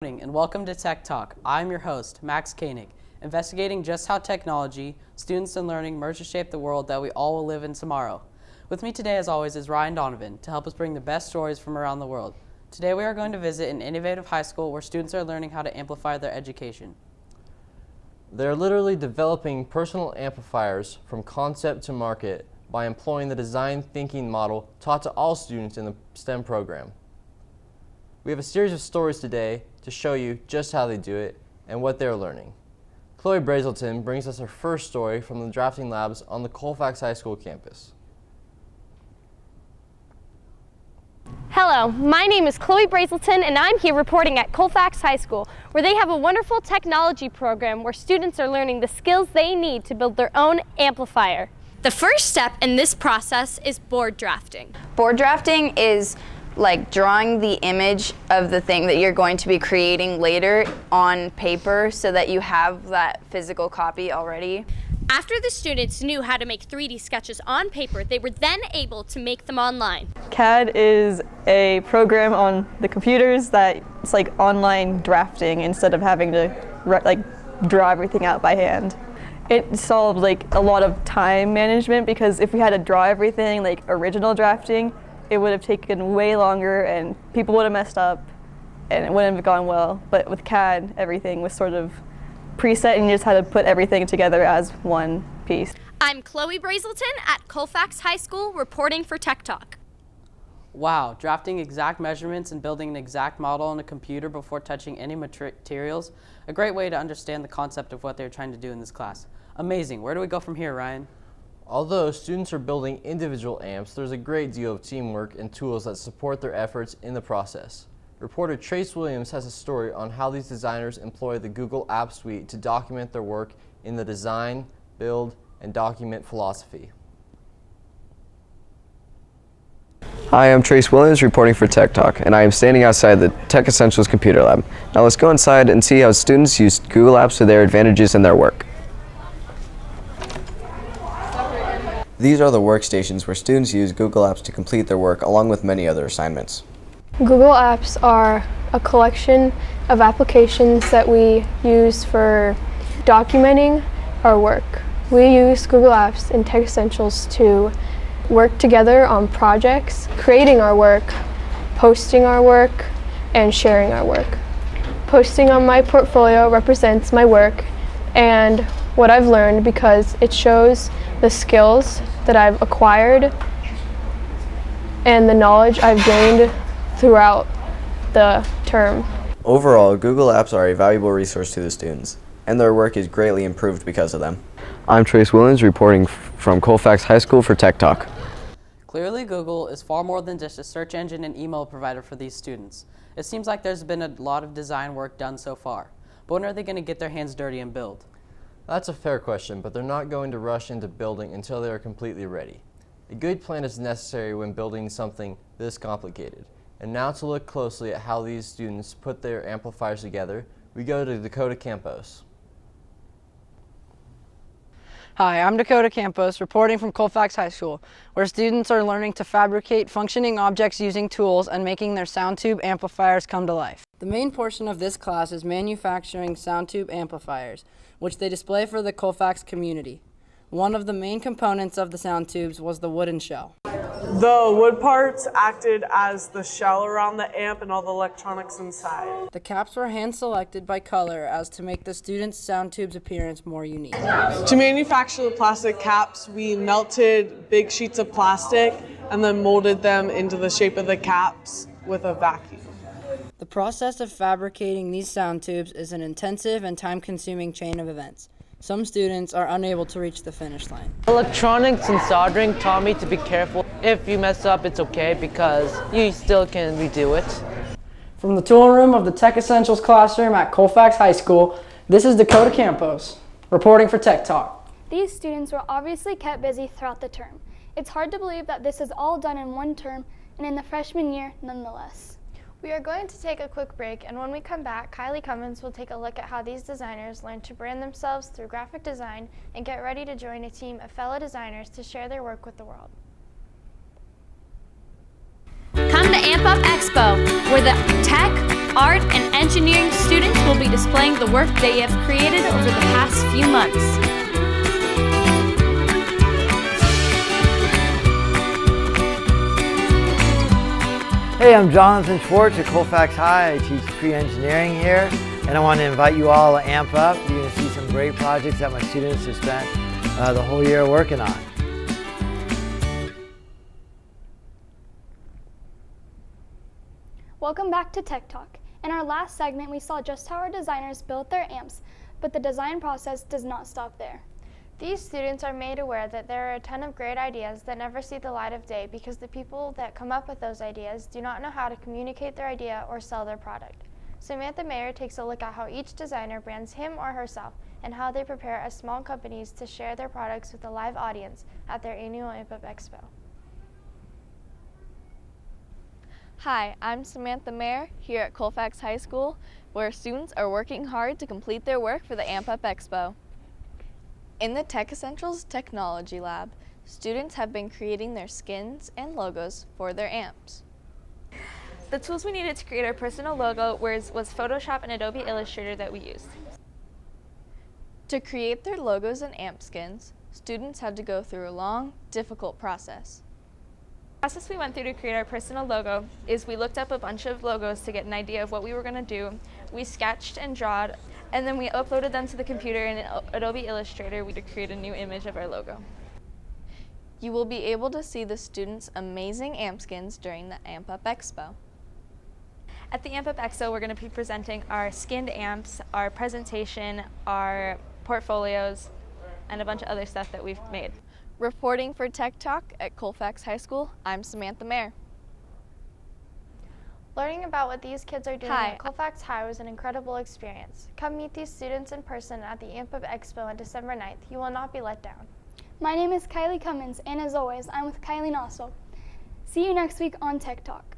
Morning and welcome to Tech Talk. I'm your host, Max Koenig, investigating just how technology, students, and learning merge to shape the world that we all will live in tomorrow. With me today, as always, is Ryan Donovan to help us bring the best stories from around the world. Today we are going to visit an innovative high school where students are learning how to amplify their education. They're literally developing personal amplifiers from concept to market by employing the design thinking model taught to all students in the STEM program. We have a series of stories today to show you just how they do it and what they're learning. Chloe Brazelton brings us her first story from the drafting labs on the Colfax High School campus. Hello, my name is Chloe Brazelton and I'm here reporting at Colfax High School, where they have a wonderful technology program where students are learning the skills they need to build their own amplifier. The first step in this process is board drafting. Board drafting is like drawing the image of the thing that you're going to be creating later on paper so that you have that physical copy already. After the students knew how to make 3D sketches on paper, they were then able to make them online. CAD is a program on the computers that it's like online drafting instead of having to draw everything out by hand. It solved like a lot of time management because if we had to draw everything like original drafting, it would have taken way longer and people would have messed up and it wouldn't have gone well. But with CAD, everything was sort of preset and you just had to put everything together as one piece. I'm Chloe Brazelton at Colfax High School reporting for Tech Talk. Wow, drafting exact measurements and building an exact model on a computer before touching any materials, a great way to understand the concept of what they're trying to do in this class. Amazing. Where do we go from here, Ryan? Although students are building individual amps, there's a great deal of teamwork and tools that support their efforts in the process. Reporter Trace Williams has a story on how these designers employ the Google Apps Suite to document their work in the design, build, and document philosophy. Hi, I'm Trace Williams reporting for Tech Talk, and I am standing outside the Tech Essentials Computer Lab. Now let's go inside and see how students use Google Apps to their advantages in their work. These are the workstations where students use Google Apps to complete their work along with many other assignments. Google Apps are a collection of applications that we use for documenting our work. We use Google Apps in Tech Essentials to work together on projects, creating our work, posting our work, and sharing our work. Posting on my portfolio represents my work and what I've learned because it shows the skills that I've acquired and the knowledge I've gained throughout the term. Overall, Google Apps are a valuable resource to the students, and their work is greatly improved because of them. I'm Trace Williams reporting from Colfax High School for Tech Talk. Clearly, Google is far more than just a search engine and email provider for these students. It seems like there's been a lot of design work done so far. But when are they going to get their hands dirty and build? That's a fair question, but they're not going to rush into building until they are completely ready. A good plan is necessary when building something this complicated. And now to look closely at how these students put their amplifiers together, we go to Dakota Campos. Hi, I'm Dakota Campos, reporting from Colfax High School, where students are learning to fabricate functioning objects using tools and making their sound tube amplifiers come to life. The main portion of this class is manufacturing sound tube amplifiers, which they display for the Colfax community. One of the main components of the sound tubes was the wooden shell. The wood parts acted as the shell around the amp and all the electronics inside. The caps were hand-selected by color as to make the students' sound tube's appearance more unique. To manufacture the plastic caps, we melted big sheets of plastic and then molded them into the shape of the caps with a vacuum. The process of fabricating these sound tubes is an intensive and time-consuming chain of events. Some students are unable to reach the finish line. Electronics and soldering taught me to be careful. If you mess up, it's okay because you still can redo it. From the tool room of the Tech Essentials classroom at Colfax High School, this is Dakota Campos, reporting for Tech Talk. These students were obviously kept busy throughout the term. It's hard to believe that this is all done in one term and in the freshman year nonetheless. We are going to take a quick break, and when we come back, Kylie Cummins will take a look at how these designers learn to brand themselves through graphic design and get ready to join a team of fellow designers to share their work with the world. Come to Amp Up Expo, where the tech, art, and engineering students will be displaying the work they have created over the past few months. Hey, I'm Jonathan Schwartz at Colfax High. I teach pre-engineering here, and I want to invite you all to amp up. You're going to see some great projects that my students have spent the whole year working on. Welcome back to Tech Talk. In our last segment, we saw just how our designers built their amps, but the design process does not stop there. These students are made aware that there are a ton of great ideas that never see the light of day because the people that come up with those ideas do not know how to communicate their idea or sell their product. Samantha Mayer takes a look at how each designer brands him or herself and how they prepare as small companies to share their products with a live audience at their annual AmpUp Expo. Hi, I'm Samantha Mayer here at Colfax High School, where students are working hard to complete their work for the AmpUp Expo. In the Tech Essentials Technology Lab, students have been creating their skins and logos for their amps. The tools we needed to create our personal logo was Photoshop and Adobe Illustrator that we used. To create their logos and amp skins, students had to go through a long, difficult process. The process we went through to create our personal logo is we looked up a bunch of logos to get an idea of what we were going to do. We sketched and drawed, and then we uploaded them to the computer in Adobe Illustrator to create a new image of our logo. You will be able to see the students' amazing amp skins during the AmpUp Expo. At the AmpUp Expo, we're going to be presenting our skinned amps, our presentation, our portfolios, and a bunch of other stuff that we've made. Reporting for Tech Talk at Colfax High School, I'm Samantha Mayer. Learning about what these kids are doing Hi. at Colfax High was an incredible experience. Come meet these students in person at the AmpUp Expo on December 9th. You will not be let down. My name is Kylie Cummins, and as always, I'm with Kylie Nossel. See you next week on Tech Talk.